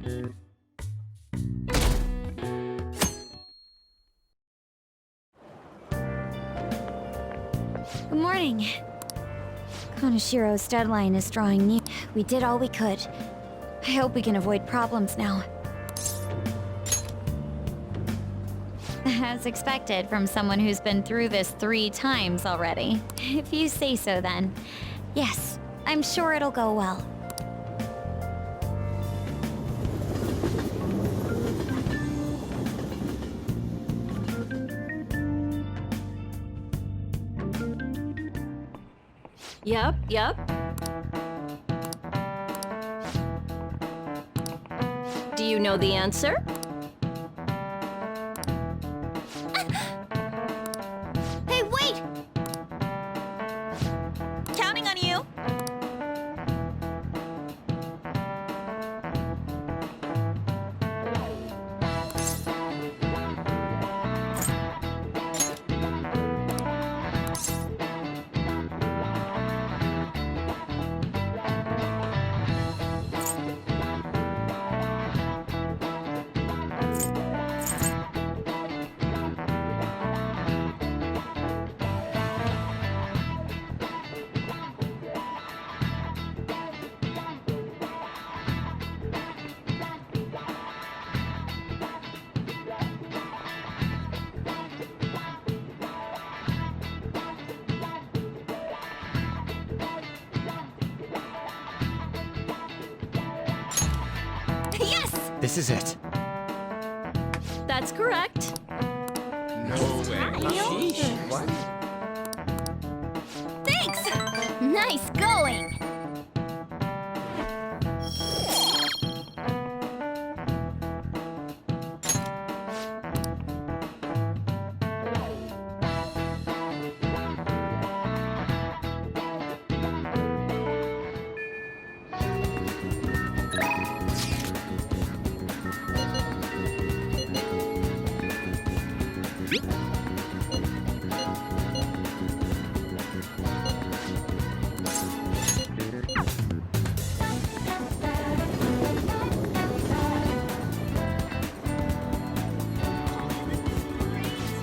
Good morning. Konoshiro's deadline is drawing near. We did all we could. I hope we can avoid problems now. As expected from someone who's been through this 3 times already. If you say so then. Yes, I'm sure it'll go well. Yep. Do you know the answer? Hey, wait! Counting on you! Yes! This is it. That's correct. No way. What? Thanks! Nice going!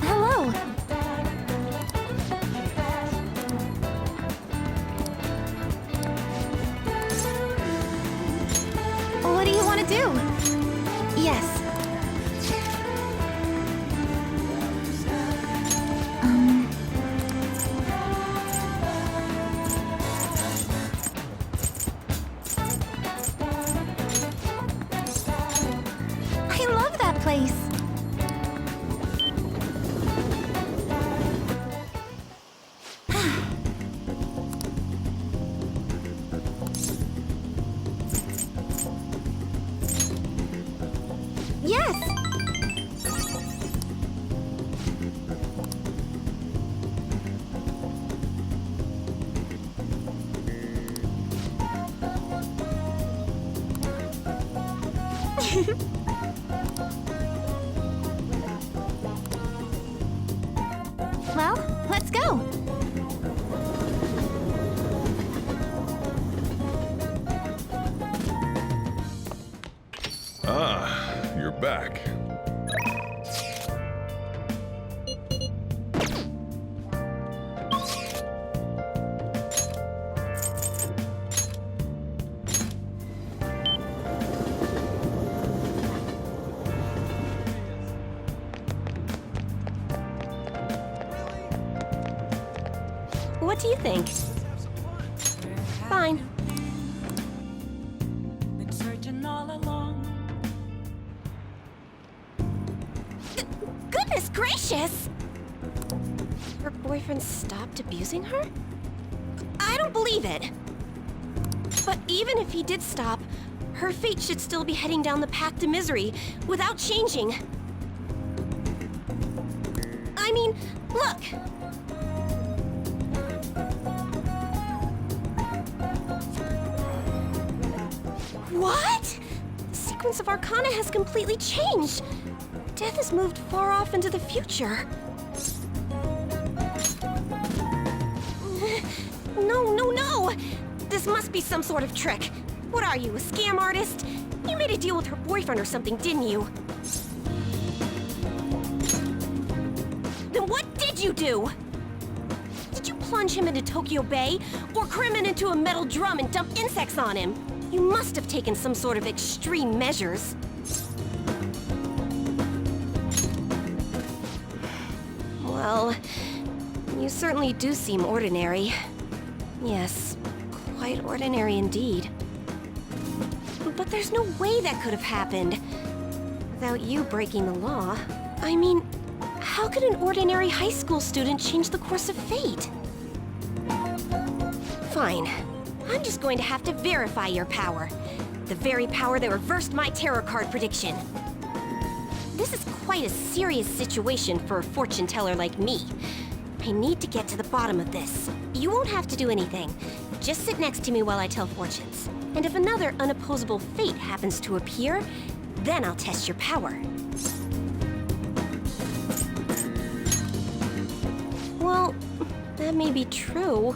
Hello! What do you want to do? Yes. I love that place. Yes! Well, let's go. Ah, you're back. What do you think? Fine. Been searching all along. Goodness gracious! Her boyfriend stopped abusing her? I don't believe it. But even if he did stop, her fate should still be heading down the path to misery without changing. I mean, look! What? The sequence of Arcana has completely changed. Death has moved far off into the future. No! This must be some sort of trick. What are you, a scam artist? You made made a deal with her boyfriend or something, didn't you? Then what did you do? Did you plunge him into Tokyo Bay? Or cram him into a metal drum and dump insects on him? You must have taken some sort of extreme measures. Well, you certainly do seem ordinary. Yes, quite ordinary indeed. But there's no way that could have happened without you breaking the law. I mean, how could an ordinary high school student change the course of fate? Fine. I'm just going to have to verify your power. The very power that reversed my tarot card prediction. This is quite a serious situation for a fortune teller like me. I need to get to the bottom of this. You won't have to do anything. Just sit next to me while I tell fortunes. And if another unopposable fate happens to appear, then I'll test your power. Well, that may be true.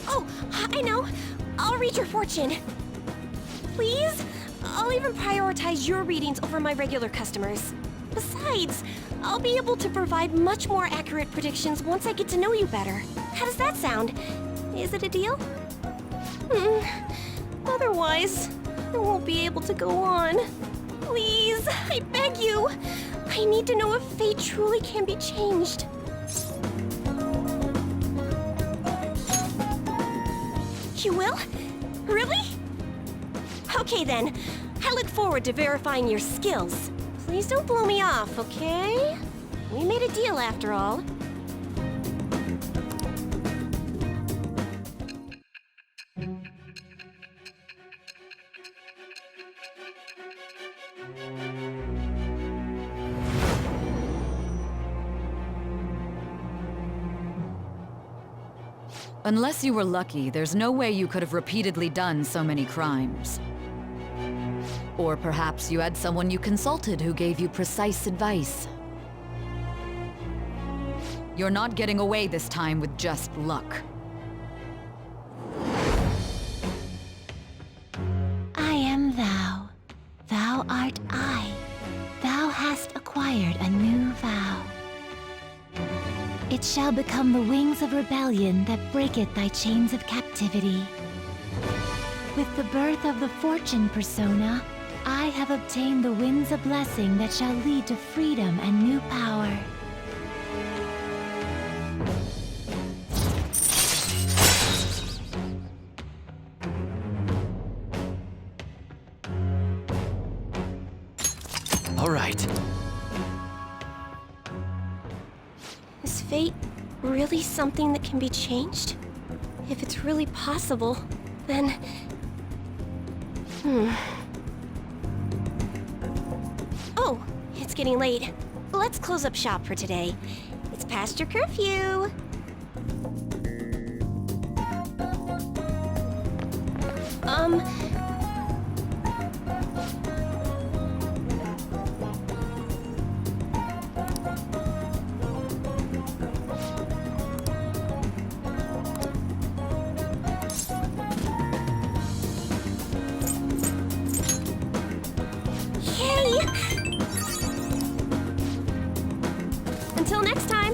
Oh, I know. I'll read your fortune. Please? I'll even prioritize your readings over my regular customers. Besides, I'll be able to provide much more accurate predictions once I get to know you better. How does that sound? Is it a deal? Otherwise, I won't be able to go on. Please, I beg you. I need to know if fate truly can be changed. You will? Really? Okay then. I look forward to verifying your skills. Please don't blow me off, okay? We made a deal after all. Unless you were lucky, there's no way you could have repeatedly done so many crimes. Or perhaps you had someone you consulted who gave you precise advice. You're not getting away this time with just luck. I am thou. Thou art I. Thou hast acquired a new vow. It shall become the wings of rebellion that breaketh thy chains of captivity. With the birth of the fortune persona, I have obtained the winds of blessing that shall lead to freedom and new power. All right. Is fate really something that can be changed? If it's really possible, then... Oh, it's getting late. Let's close up shop for today. It's past your curfew. Yay! Until next time.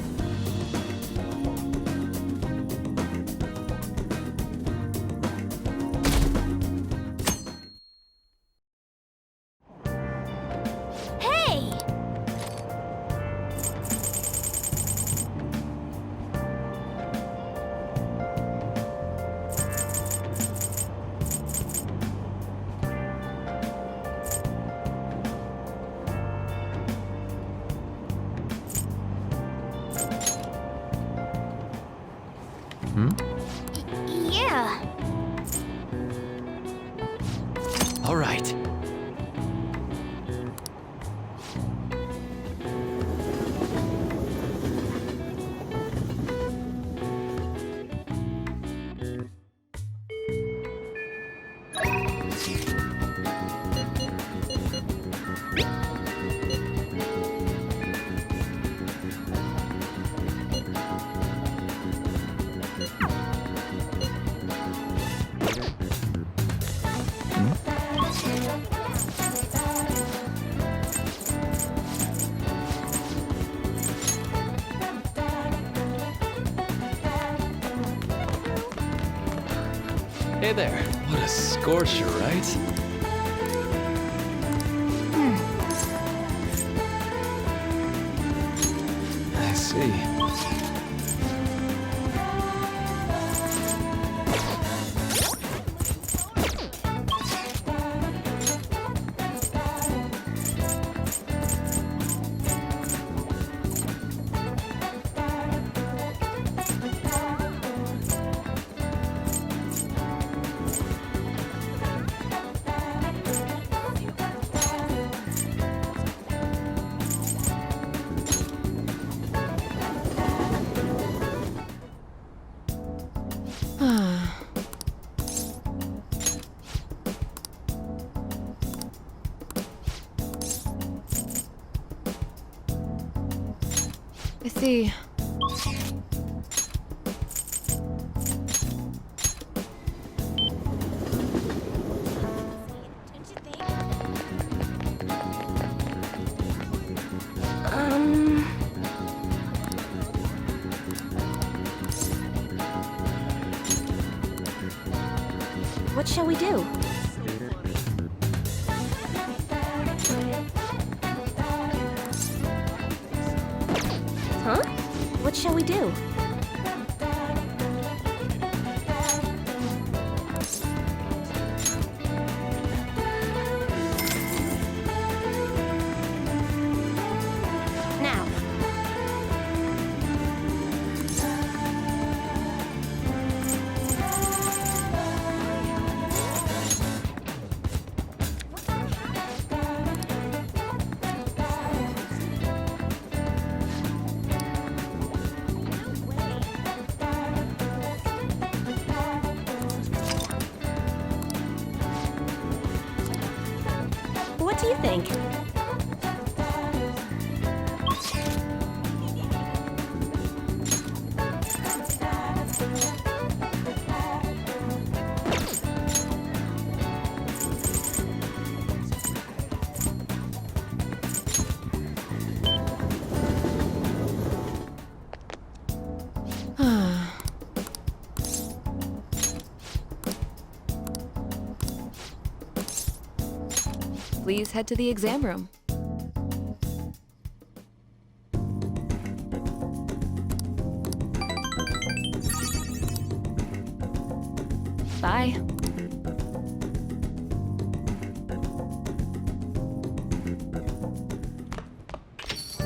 Hey there. What a scorcher, right? I see. I see. What shall we do? Huh? What shall we do? Now. What do you think? Please head to the exam room. Bye.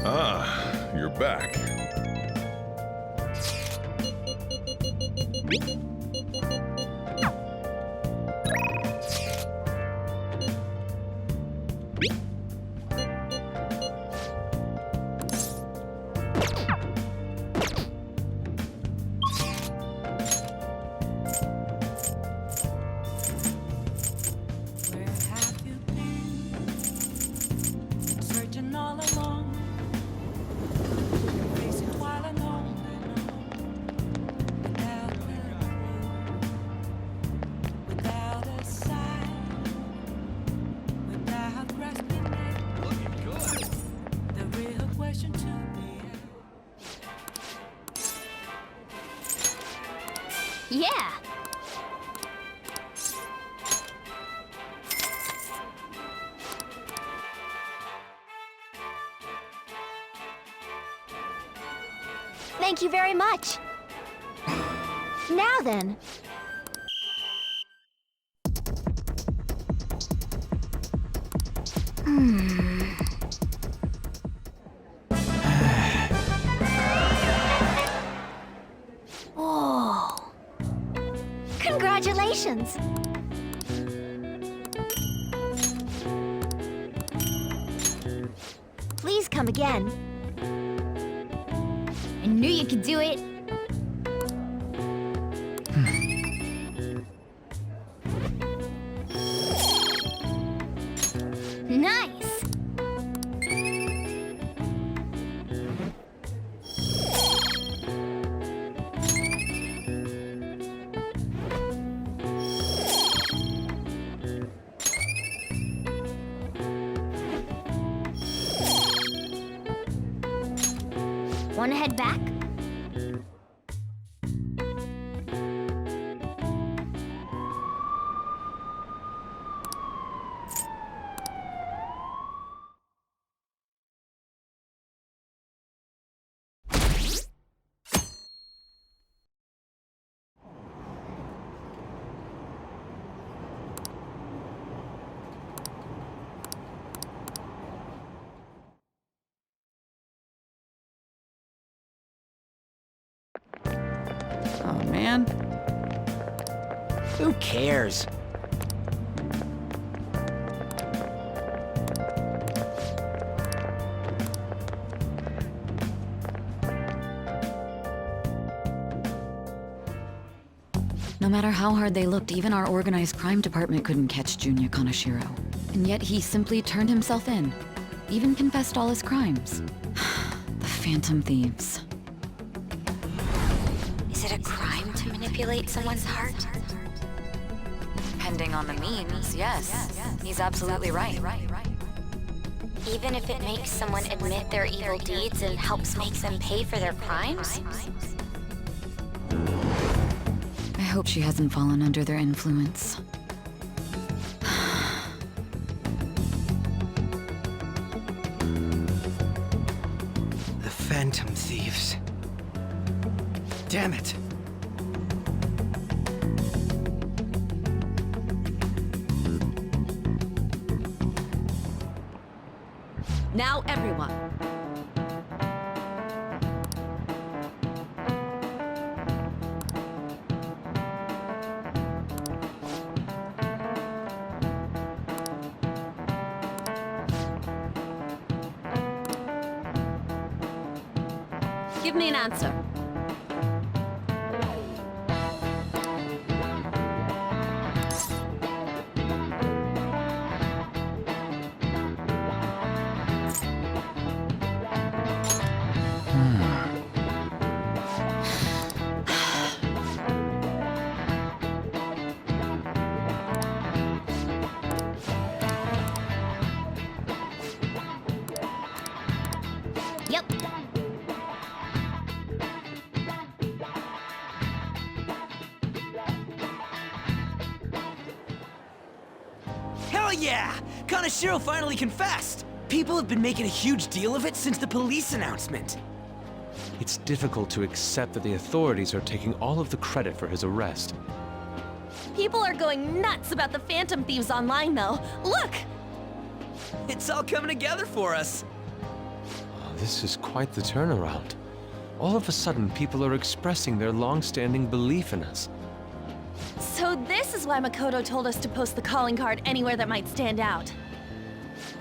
Ah, you're back. Where have you been? Searching all along. Face it while alone. Without without a sign. Without grasping it. Looking good. The real question to be Yeah! Thank you very much. Now then. Whoa. Congratulations. Please come again. I knew you could do it. Nice! Wanna head back? man? Who cares? No matter how hard they looked, even our organized crime department couldn't catch Junya Kaneshiro. And yet he simply turned himself in. Even confessed all his crimes. The Phantom Thieves. Is it a crime to manipulate someone's heart? Depending on the means, yes. He's absolutely right. Even if it makes someone admit their evil deeds and helps make them pay for their crimes? I hope she hasn't fallen under their influence. The Phantom Thieves. Damn it. Now, everyone. Give me an answer. Yep. Hell yeah! Kaneshiro finally confessed! People have been making a huge deal of it since the police announcement. It's difficult to accept that the authorities are taking all of the credit for his arrest. People are going nuts about the Phantom Thieves online, though. Look! It's all coming together for us. Oh, this is quite the turnaround. All of a sudden, people are expressing their long-standing belief in us. So this is why Makoto told us to post the calling card anywhere that might stand out.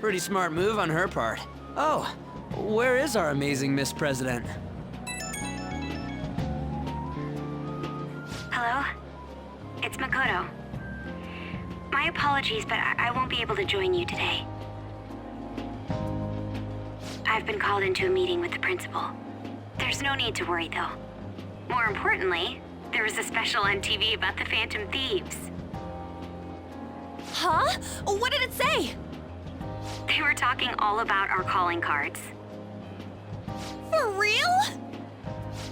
Pretty smart move on her part. Oh, where is our amazing Miss President? Hello? It's Makoto. My apologies, but I won't be able to join you today. I've been called into a meeting with the principal. There's no need to worry, though. More importantly, there was a special on TV about the Phantom Thieves. Huh? What did it say? They were talking all about our calling cards. For real?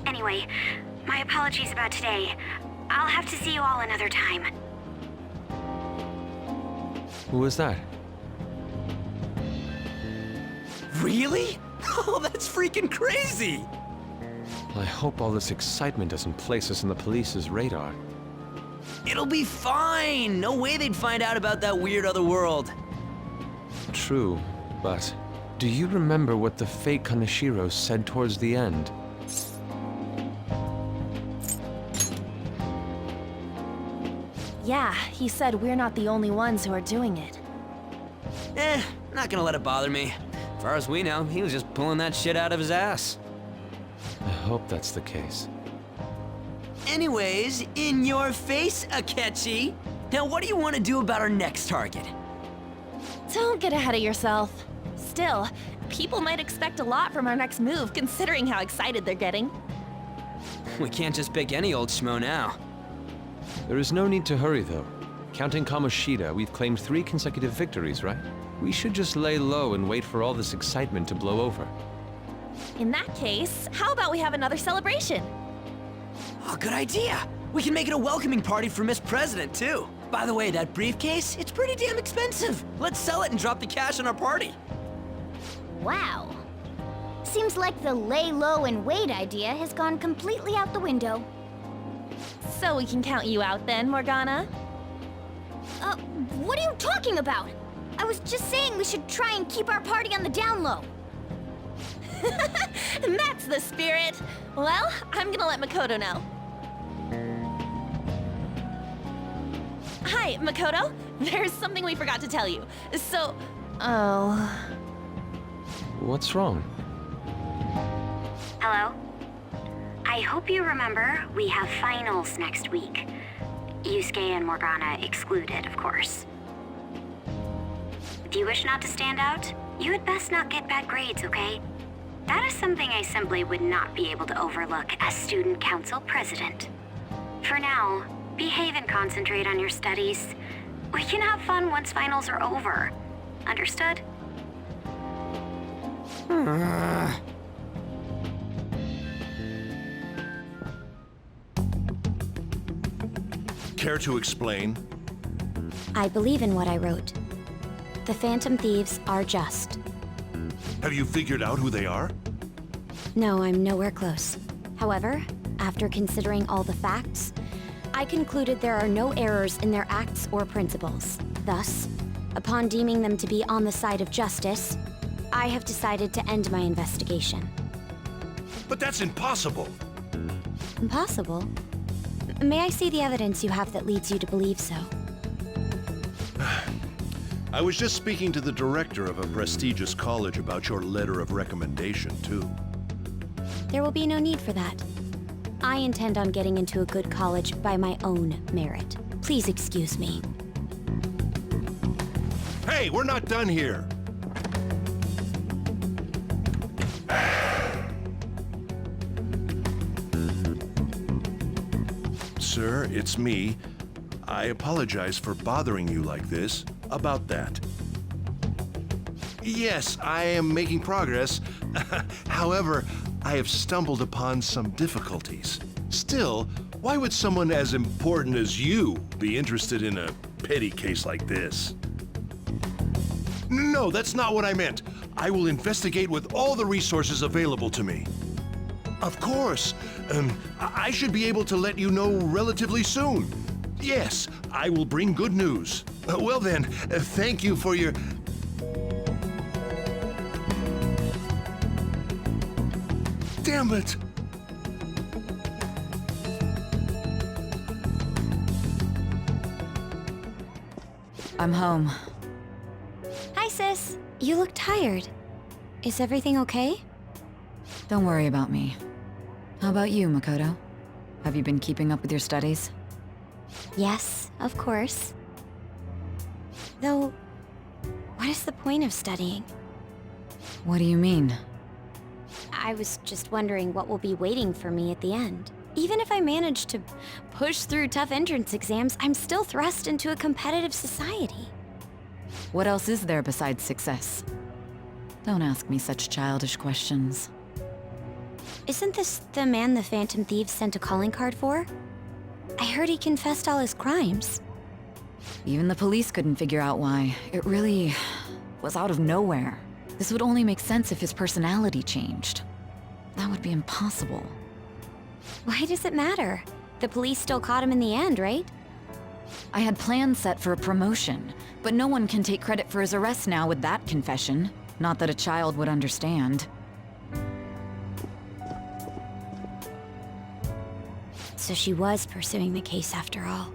Anyway, my apologies about today. I'll have to see you all another time. Who was that? Really? Oh, that's freaking crazy! I hope all this excitement doesn't place us on the police's radar. It'll be fine! No way they'd find out about that weird other world. True, but do you remember what the fake Kaneshiro said towards the end? Yeah, he said we're not the only ones who are doing it. Not gonna let it bother me. As far as we know, he was just pulling that shit out of his ass. I hope that's the case. Anyways, in your face, Akechi. Now, what do you want to do about our next target? Don't get ahead of yourself. Still, people might expect a lot from our next move, considering how excited they're getting. We can't just pick any old schmo now. There is no need to hurry, though. Counting Kamoshida, we've claimed 3 consecutive victories, right? We should just lay low and wait for all this excitement to blow over. In that case, how about we have another celebration? Oh, good idea! We can make it a welcoming party for Miss President, too. By the way, that briefcase, it's pretty damn expensive. Let's sell it and drop the cash on our party. Wow. Seems like the lay low and wait idea has gone completely out the window. So we can count you out then, Morgana? What are you talking about? I was just saying we should try and keep our party on the down low. That's the spirit. Well, I'm gonna let Makoto know. Hi, Makoto. There's something we forgot to tell you. So, Oh. What's wrong? Hello? I hope you remember we have finals next week. Yusuke and Morgana excluded, of course. If you wish not to stand out, you had best not get bad grades, okay? That is something I simply would not be able to overlook as student council president. For now, behave and concentrate on your studies. We can have fun once finals are over. Understood? Care to explain? I believe in what I wrote. The Phantom Thieves are just. Have you figured out who they are? No, I'm nowhere close. However, after considering all the facts, I concluded there are no errors in their acts or principles. Thus, upon deeming them to be on the side of justice, I have decided to end my investigation. But that's impossible. Impossible? May I see the evidence you have that leads you to believe so? I was just speaking to the director of a prestigious college about your letter of recommendation, too. There will be no need for that. I intend on getting into a good college by my own merit. Please excuse me. Hey, we're not done here. Sir, it's me. I apologize for bothering you like this. About that. Yes, I am making progress. However, I have stumbled upon some difficulties. Still, why would someone as important as you be interested in a petty case like this? No, that's not what I meant. I will investigate with all the resources available to me. Of course. I should be able to let you know relatively soon. Yes, I will bring good news. Well then, thank you for your... Damn it! I'm home. Hi, sis. You look tired. Is everything okay? Don't worry about me. How about you, Makoto? Have you been keeping up with your studies? Yes, of course. Though, what is the point of studying? What do you mean? I was just wondering what will be waiting for me at the end. Even if I manage to push through tough entrance exams, I'm still thrust into a competitive society. What else is there besides success? Don't ask me such childish questions. Isn't this the man the Phantom Thieves sent a calling card for? I heard he confessed all his crimes. Even the police couldn't figure out why. It really was out of nowhere. This would only make sense if his personality changed. That would be impossible. Why does it matter? The police still caught him in the end, right? I had plans set for a promotion, but no one can take credit for his arrest now with that confession. Not that a child would understand. So she was pursuing the case after all.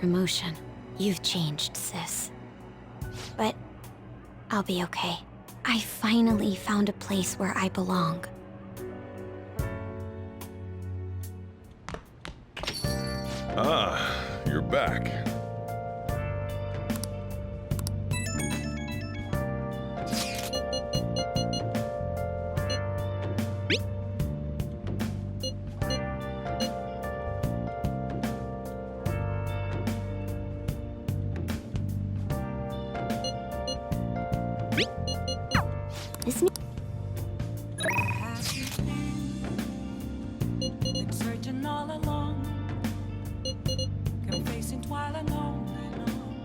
Promotion. You've changed, sis. But I'll be okay. I finally found a place where I belong. Ah, you're back. This new Have you been searching all along? Kept facing twilight on and on.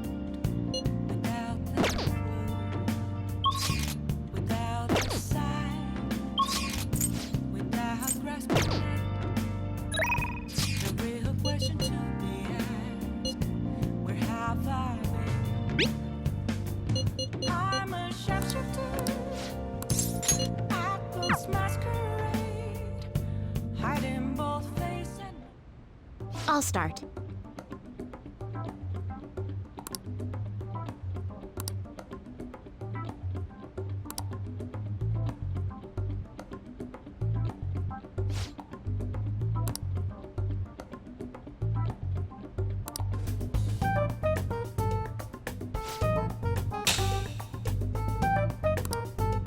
Without the clue, without a sign, without grasping it. The real question to be asked: where have I been? I'm a sharpshooter. Masquerade, hiding both face and... I'll start.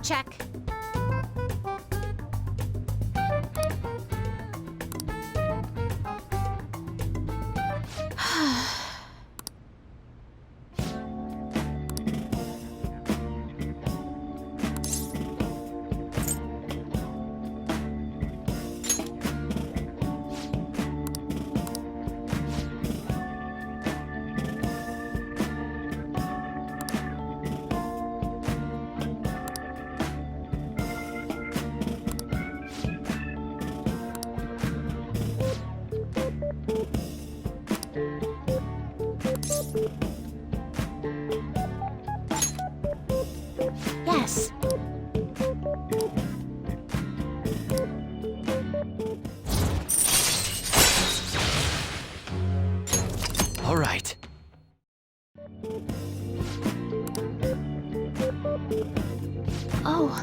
Check. Yes. All right. Oh.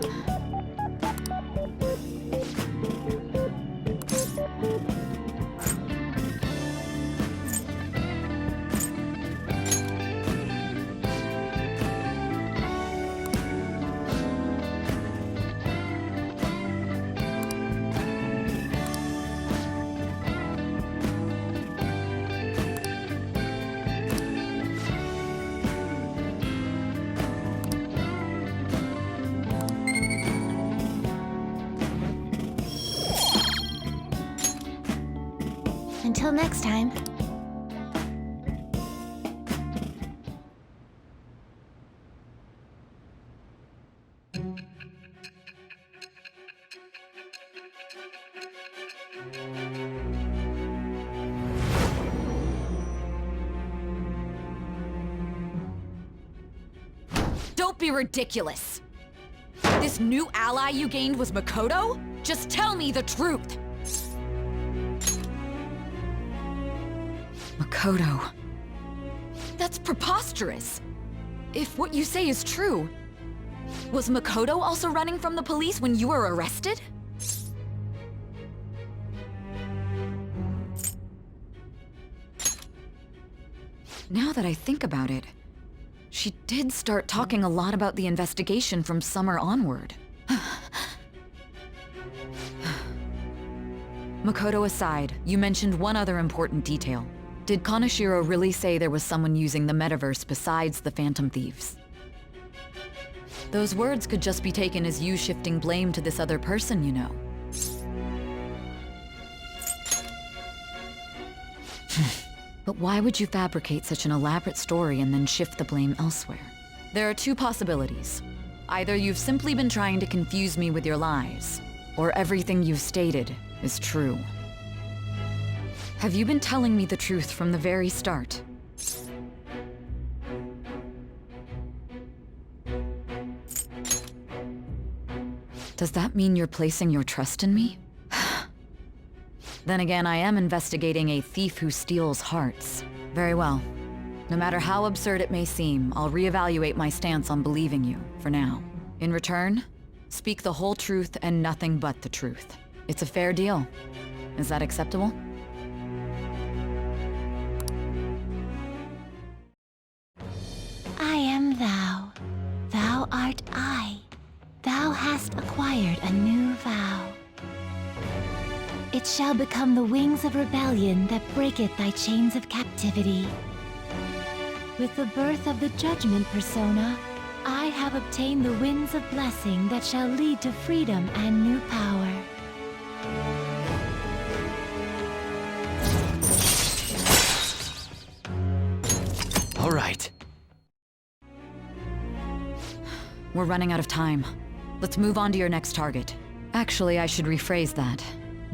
Until next time. Don't be ridiculous! This new ally you gained was Makoto? Just tell me the truth! Makoto. That's preposterous! If what you say is true, was Makoto also running from the police when you were arrested? Now that I think about it, she did start talking a lot about the investigation from summer onward. Makoto aside, you mentioned one other important detail. Did Kaneshiro really say there was someone using the metaverse besides the Phantom Thieves? Those words could just be taken as you shifting blame to this other person, you know. But why would you fabricate such an elaborate story and then shift the blame elsewhere? There are two possibilities. Either you've simply been trying to confuse me with your lies, or everything you've stated is true. Have you been telling me the truth from the very start? Does that mean you're placing your trust in me? Then again, I am investigating a thief who steals hearts. Very well. No matter how absurd it may seem, I'll reevaluate my stance on believing you, for now. In return, speak the whole truth and nothing but the truth. It's a fair deal. Is that acceptable? I am thou. Thou art I. Thou hast acquired a new vow. It shall become the wings of rebellion that breaketh thy chains of captivity. With the birth of the Judgment Persona, I have obtained the winds of blessing that shall lead to freedom and new power. All right. We're running out of time. Let's move on to your next target. Actually, I should rephrase that.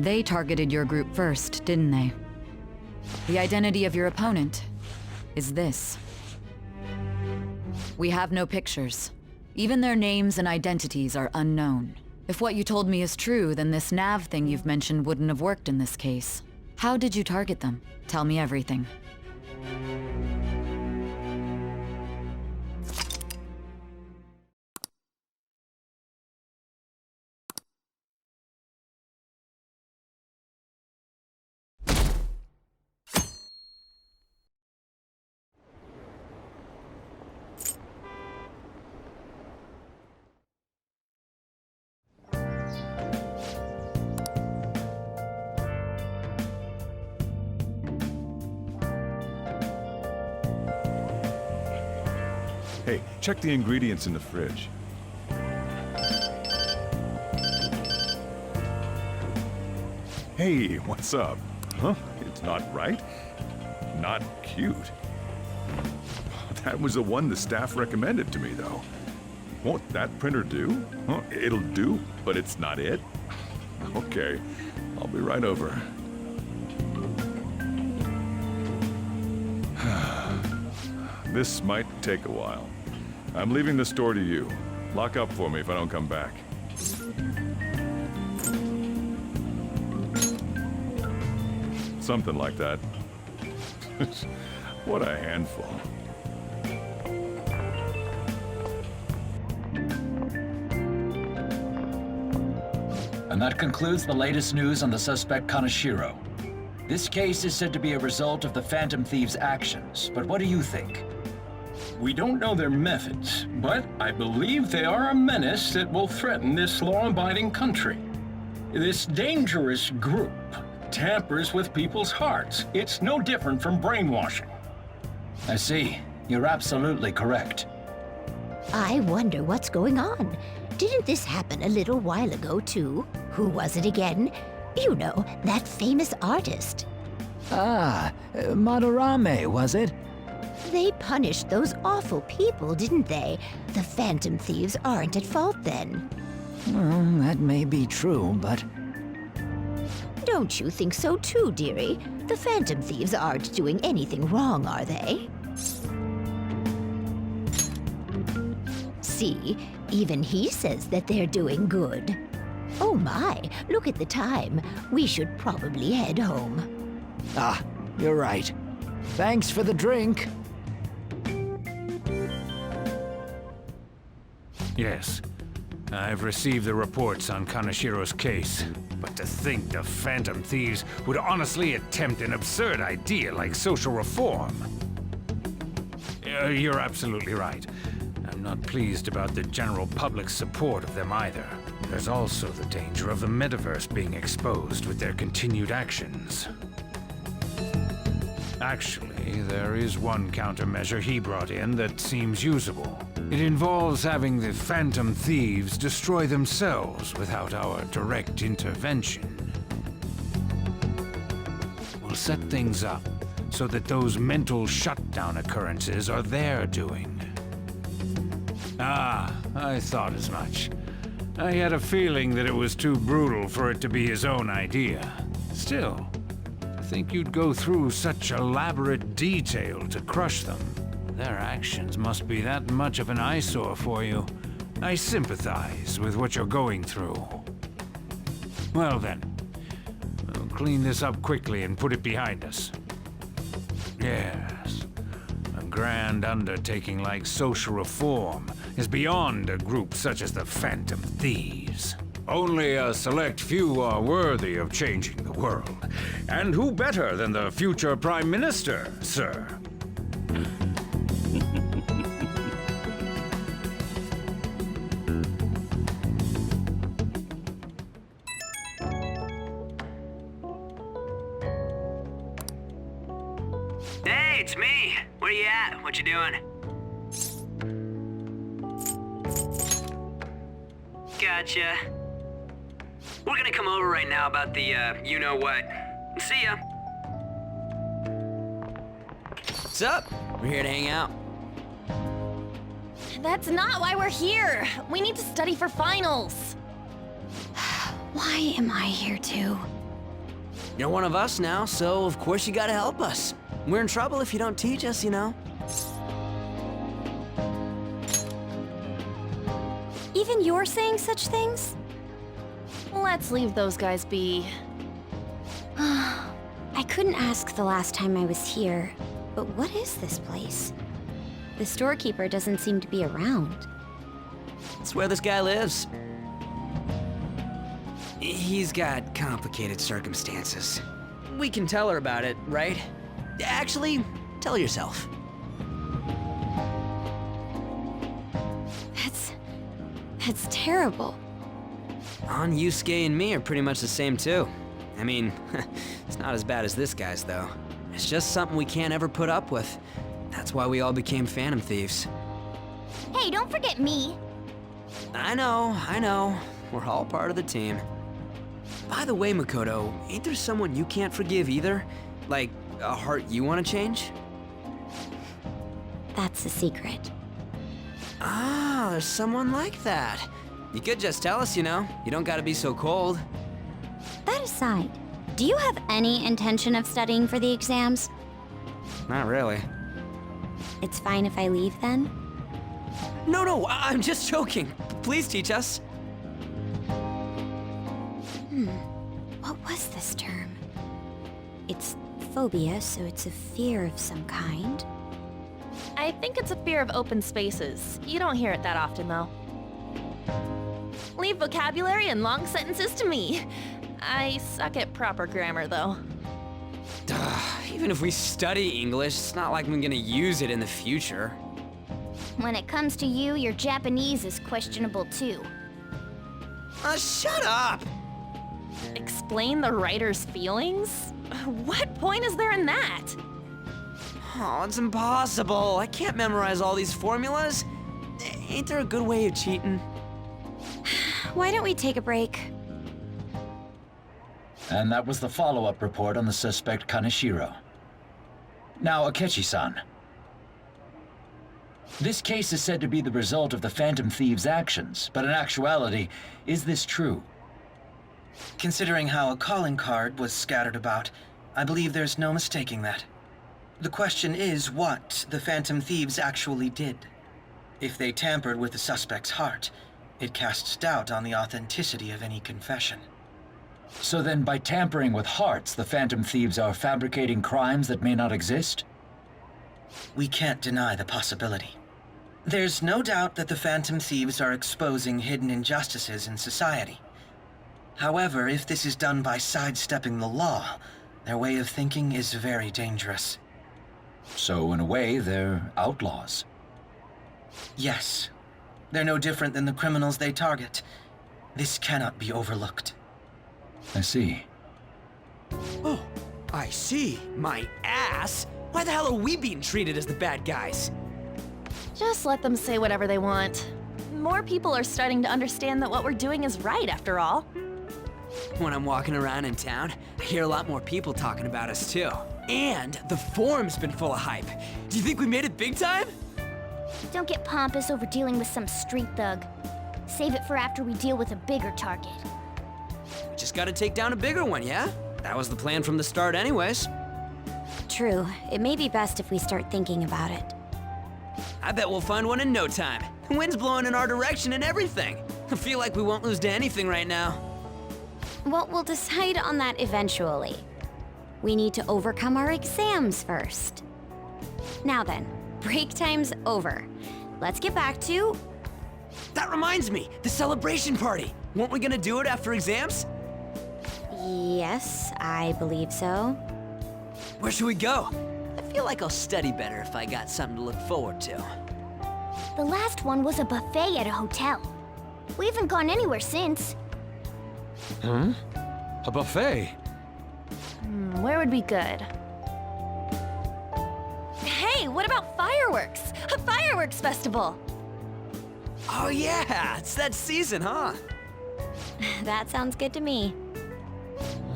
They targeted your group first, didn't they? The identity of your opponent is this. We have no pictures. Even their names and identities are unknown. If what you told me is true, then this nav thing you've mentioned wouldn't have worked in this case. How did you target them? Tell me everything. Hey, check the ingredients in the fridge. Hey, what's up? Huh? It's not right? Not cute. That was the one the staff recommended to me, though. Won't that printer do? Huh? It'll do, but it's not it? Okay, I'll be right over. This might take a while. I'm leaving the store to you. Lock up for me if I don't come back. Something like that. What a handful. And that concludes the latest news on the suspect Kaneshiro. This case is said to be a result of the Phantom Thieves' actions, but what do you think? We don't know their methods, but I believe they are a menace that will threaten this law-abiding country. This dangerous group tampers with people's hearts. It's no different from brainwashing. I see. You're absolutely correct. I wonder what's going on. Didn't this happen a little while ago, too? Who was it again? You know, that famous artist. Ah, Madarame, was it? They punished those awful people, didn't they? The Phantom Thieves aren't at fault then. Well, that may be true, but... Don't you think so too, dearie? The Phantom Thieves aren't doing anything wrong, are they? See, even he says that they're doing good. Oh my, look at the time. We should probably head home. Ah, you're right. Thanks for the drink. Yes, I've received the reports on Kaneshiro's case. But to think the Phantom Thieves would honestly attempt an absurd idea like social reform. You're absolutely right. I'm not pleased about the general public's support of them either. There's also the danger of the metaverse being exposed with their continued actions. Actually, there is one countermeasure he brought in that seems usable. It involves having the Phantom Thieves destroy themselves without our direct intervention. We'll set things up so that those mental shutdown occurrences are their doing. Ah, I thought as much. I had a feeling that it was too brutal for it to be his own idea. Still, I think you'd go through such elaborate detail to crush them. Their actions must be that much of an eyesore for you. I sympathize with what you're going through. Well then, we'll clean this up quickly and put it behind us. Yes, a grand undertaking like social reform is beyond a group such as the Phantom Thieves. Only a select few are worthy of changing the world. And who better than the future Prime Minister, sir? Hey, it's me. Where you at? What you doing? Gotcha. We're gonna come over right now about the, you-know-what. See ya. What's up? We're here to hang out. That's not why we're here. We need to study for finals. Why am I here too? You're one of us now, so of course you gotta help us. We're in trouble if you don't teach us, you know. Even you're saying such things? Let's leave those guys be. I couldn't ask the last time I was here, but what is this place? The storekeeper doesn't seem to be around. It's where this guy lives. He's got complicated circumstances. We can tell her about it, right? Actually, tell her yourself. That's terrible. On, Yusuke and me are pretty much the same too. I mean, it's not as bad as this guy's though. It's just something we can't ever put up with. That's why we all became Phantom Thieves. Hey, don't forget me. I know. We're all part of the team. By the way, Makoto, ain't there someone you can't forgive either? Like, a heart you want to change? That's a secret. Ah, there's someone like that. You could just tell us, you know. You don't gotta be so cold. That aside, do you have any intention of studying for the exams? Not really. It's fine if I leave then? No, I'm just joking. Please teach us. What was this term? It's phobia, so it's a fear of some kind. I think it's a fear of open spaces. You don't hear it that often, though. Leave vocabulary and long sentences to me. I suck at proper grammar, though. Even if we study English, it's not like I'm gonna use it in the future. When it comes to you, your Japanese is questionable too. Shut up! Explain the writer's feelings? What point is there in that? Oh, it's impossible. I can't memorize all these formulas. Ain't there a good way of cheating? Why don't we take a break? And that was the follow-up report on the suspect Kaneshiro. Now, Akechi-san. This case is said to be the result of the Phantom Thieves' actions, but in actuality, is this true? Considering how a calling card was scattered about, I believe there's no mistaking that. The question is what the Phantom Thieves actually did. If they tampered with the suspect's heart, it casts doubt on the authenticity of any confession. So then, by tampering with hearts, the Phantom Thieves are fabricating crimes that may not exist? We can't deny the possibility. There's no doubt that the Phantom Thieves are exposing hidden injustices in society. However, if this is done by sidestepping the law, their way of thinking is very dangerous. So, in a way, they're outlaws. Yes. They're no different than the criminals they target. This cannot be overlooked. I see. Oh, I see. My ass? Why the hell are we being treated as the bad guys? Just let them say whatever they want. More people are starting to understand that what we're doing is right, after all. When I'm walking around in town, I hear a lot more people talking about us too. And the forum's been full of hype. Do you think we made it big time? Don't get pompous over dealing with some street thug. Save it for after we deal with a bigger target. We just gotta take down a bigger one, yeah? That was the plan from the start anyways. True. It may be best if we start thinking about it. I bet we'll find one in no time. The wind's blowing in our direction and everything. I feel like we won't lose to anything right now. Well, we'll decide on that eventually. We need to overcome our exams first. Now then, break time's over. Let's get back to... That reminds me, the celebration party. Weren't we gonna do it after exams? Yes, I believe so. Where should we go? I feel like I'll study better if I got something to look forward to. The last one was a buffet at a hotel. We haven't gone anywhere since. Huh? A buffet? Where would be good? Hey, what about fireworks? A fireworks festival! Oh yeah, it's that season, huh? That sounds good to me.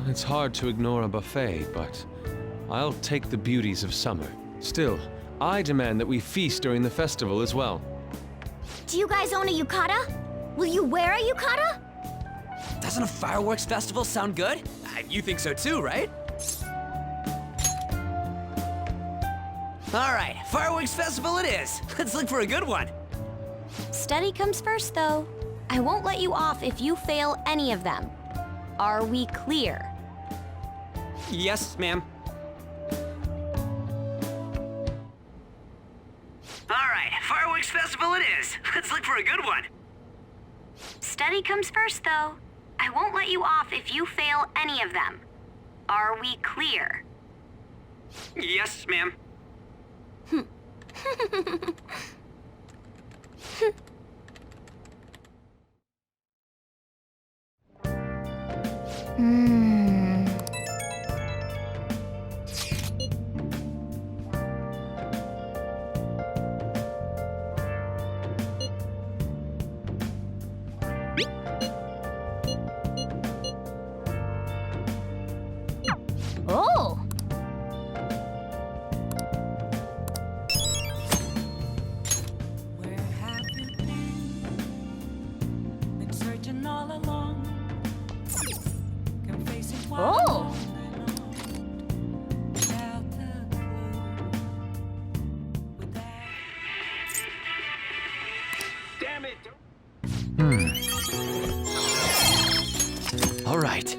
It's hard to ignore a buffet, but I'll take the beauties of summer. Still, I demand that we feast during the festival as well. Do you guys own a yukata? Will you wear a yukata? Doesn't a fireworks festival sound good? You think so too, right? All right, fireworks festival it is. Let's look for a good one. Study comes first, though. I won't let you off if you fail any of them. Are we clear? Yes, ma'am. All right, fireworks festival it is. Let's look for a good one. Study comes first, though. I won't let you off if you fail any of them. Are we clear? Yes, ma'am. all along. Can face it while Oh! without the clue. Damn it! All right.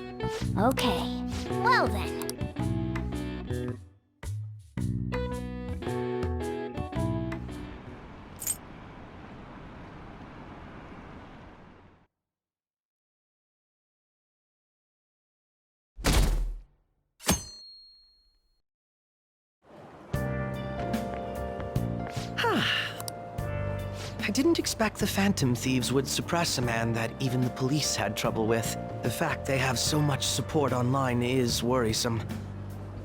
Okay. Well then. I didn't expect the Phantom Thieves would suppress a man that even the police had trouble with. The fact they have so much support online is worrisome.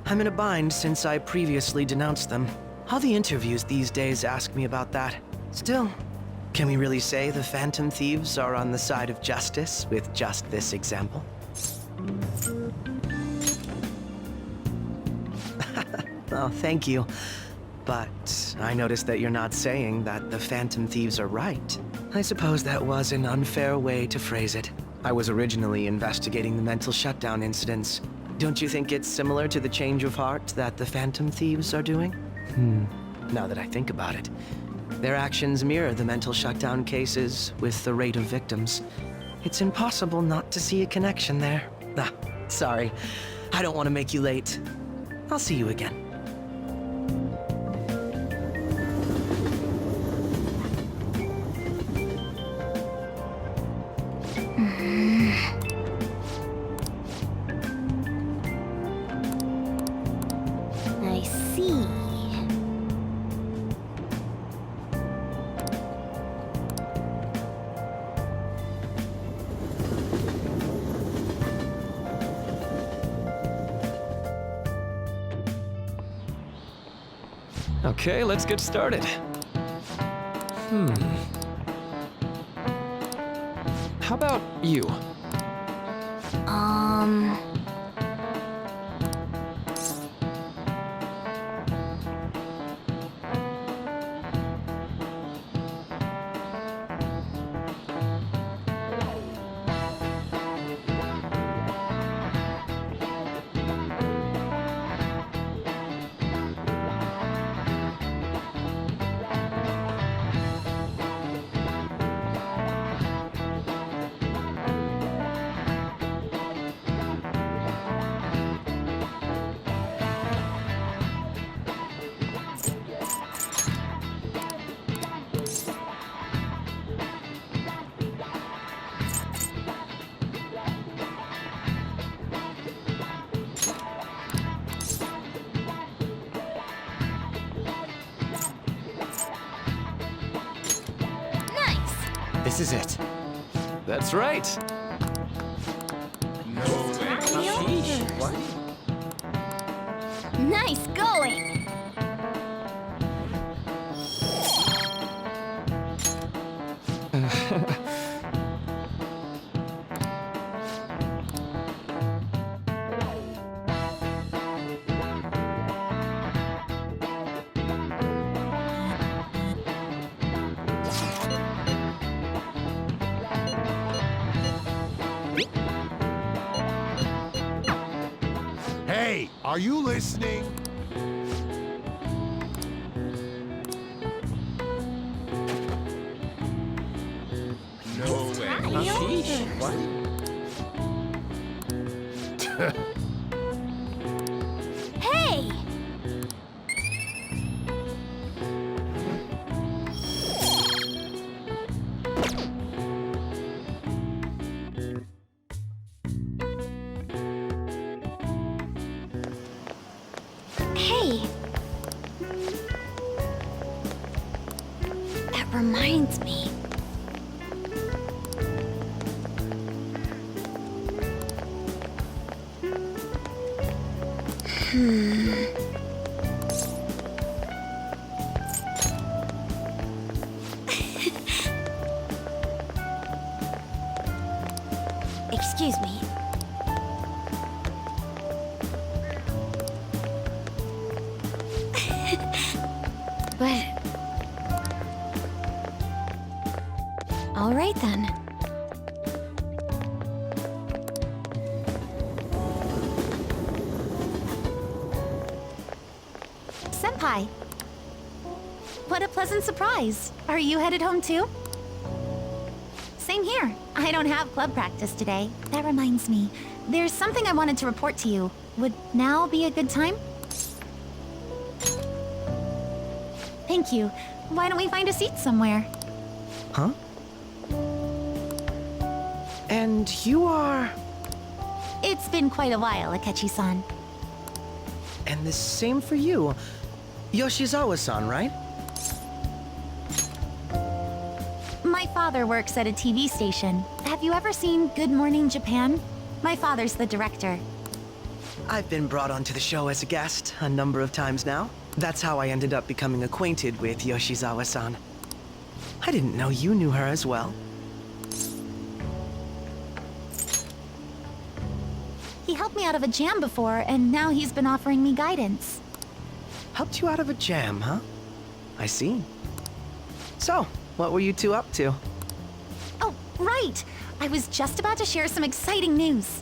I'm in a bind since I previously denounced them. All the interviews these days ask me about that. Still, can we really say the Phantom Thieves are on the side of justice with just this example? Oh, thank you. But I noticed that you're not saying that the Phantom Thieves are right. I suppose that was an unfair way to phrase it. I was originally investigating the mental shutdown incidents. Don't you think it's similar to the change of heart that the Phantom Thieves are doing? Now that I think about it, their actions mirror the mental shutdown cases with the rate of victims. It's impossible not to see a connection there. Ah, sorry. I don't want to make you late. I'll see you again. I see. Okay, let's get started. How about you? This is it. That's right. Nice going! Hey, are you listening? No way. Hey! Hey! That reminds me. Excuse me. But... all right then. Senpai. What a pleasant surprise. Are you headed home too? Same here. I don't have club practice today. That reminds me, there's something I wanted to report to you. Would now be a good time? Thank you. Why don't we find a seat somewhere? Huh? And you are... It's been quite a while, Akechi-san. And the same for you. Yoshizawa-san, right? My father works at a TV station. Have you ever seen Good Morning Japan? My father's the director. I've been brought onto the show as a guest a number of times now. That's how I ended up becoming acquainted with Yoshizawa-san. I didn't know you knew her as well. He helped me out of a jam before, and now he's been offering me guidance. Helped you out of a jam, huh? I see. So, what were you two up to? Oh, right! I was just about to share some exciting news.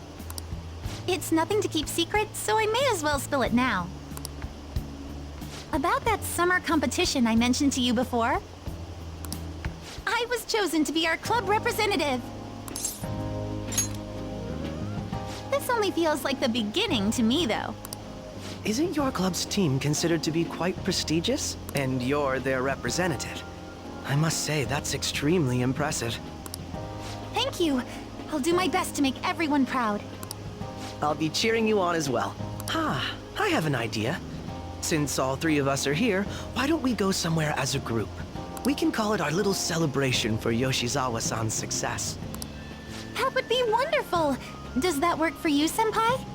It's nothing to keep secret, so I may as well spill it now. About that summer competition I mentioned to you before. I was chosen to be our club representative. This only feels like the beginning to me, though. Isn't your club's team considered to be quite prestigious? And you're their representative. I must say, that's extremely impressive. Thank you. I'll do my best to make everyone proud. I'll be cheering you on as well. Ah, I have an idea. Since all three of us are here, why don't we go somewhere as a group? We can call it our little celebration for Yoshizawa-san's success. That would be wonderful! Does that work for you, Senpai?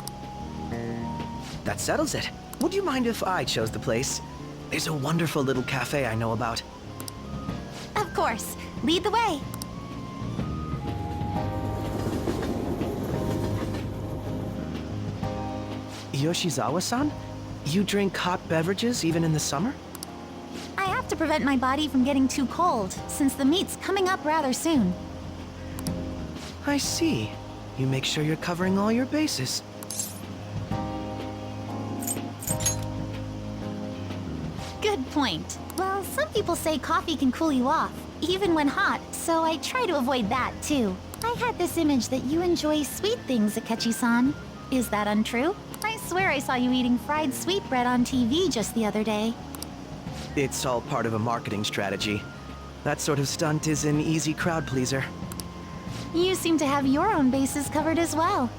That settles it. Would you mind if I chose the place? There's a wonderful little cafe I know about. Of course. Lead the way. Yoshizawa-san? You drink hot beverages even in the summer? I have to prevent my body from getting too cold, since the meet's coming up rather soon. I see. You make sure you're covering all your bases. Good point. Well, some people say coffee can cool you off, even when hot, so I try to avoid that, too. I had this image that you enjoy sweet things, Akechi-san. Is that untrue? I swear I saw you eating fried sweetbread on TV just the other day. It's all part of a marketing strategy. That sort of stunt is an easy crowd pleaser. You seem to have your own bases covered as well.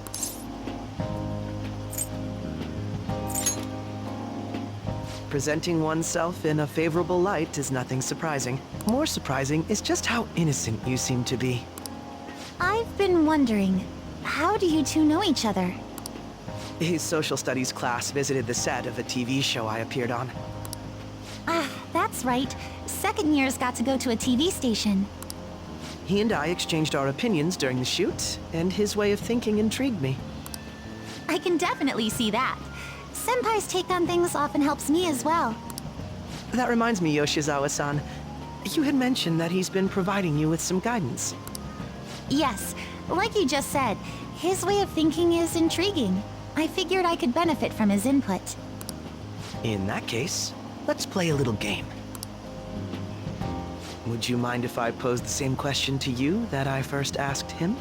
Presenting oneself in a favorable light is nothing surprising. More surprising is just how innocent you seem to be. I've been wondering, how do you two know each other? His social studies class visited the set of a TV show I appeared on. Ah, that's right. Second years got to go to a TV station. He and I exchanged our opinions during the shoot, and his way of thinking intrigued me. I can definitely see that. Senpai's take on things often helps me as well. That reminds me, Yoshizawa-san. You had mentioned that he's been providing you with some guidance. Yes, like you just said, his way of thinking is intriguing. I figured I could benefit from his input. In that case, let's play a little game. Would you mind if I posed the same question to you that I first asked him?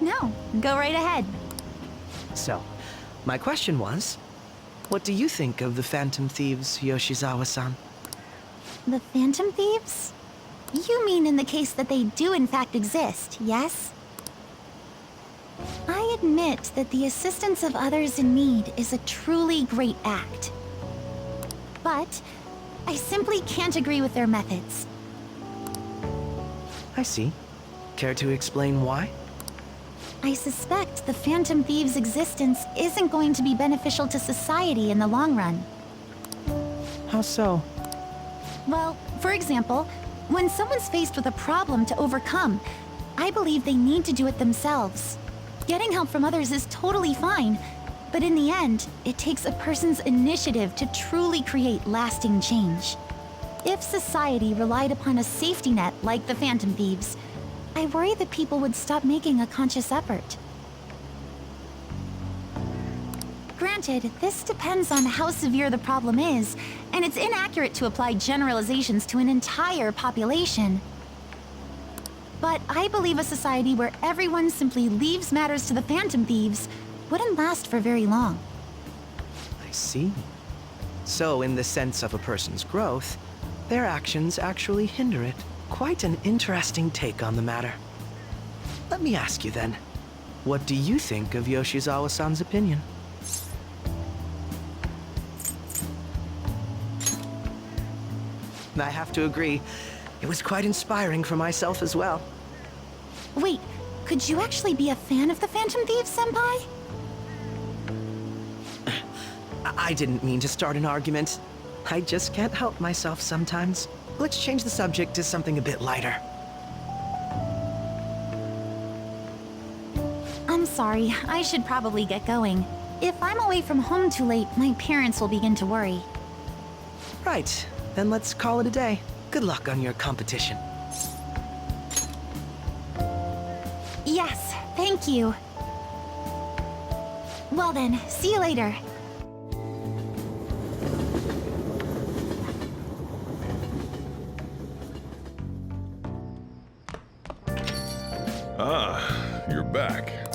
No, go right ahead. So, my question was, what do you think of the Phantom Thieves, Yoshizawa-san? The Phantom Thieves? You mean in the case that they do in fact exist, yes? I admit that the assistance of others in need is a truly great act. But I simply can't agree with their methods. I see. Care to explain why? I suspect the Phantom Thieves' existence isn't going to be beneficial to society in the long run. How so? Well, for example, when someone's faced with a problem to overcome, I believe they need to do it themselves. Getting help from others is totally fine, but in the end, it takes a person's initiative to truly create lasting change. If society relied upon a safety net like the Phantom Thieves, I worry that people would stop making a conscious effort. Granted, this depends on how severe the problem is, and it's inaccurate to apply generalizations to an entire population. But I believe a society where everyone simply leaves matters to the Phantom Thieves wouldn't last for very long. I see. So, in the sense of a person's growth, their actions actually hinder it. Quite an interesting take on the matter. Let me ask you then, what do you think of Yoshizawa-san's opinion? I have to agree, it was quite inspiring for myself as well. Wait, could you actually be a fan of the Phantom Thieves, Senpai? I didn't mean to start an argument. I just can't help myself sometimes. Let's change the subject to something a bit lighter. I'm sorry, I should probably get going. If I'm away from home too late, my parents will begin to worry. Right, then let's call it a day. Good luck on your competition. Yes, thank you. Well then, see you later. Ah, you're back.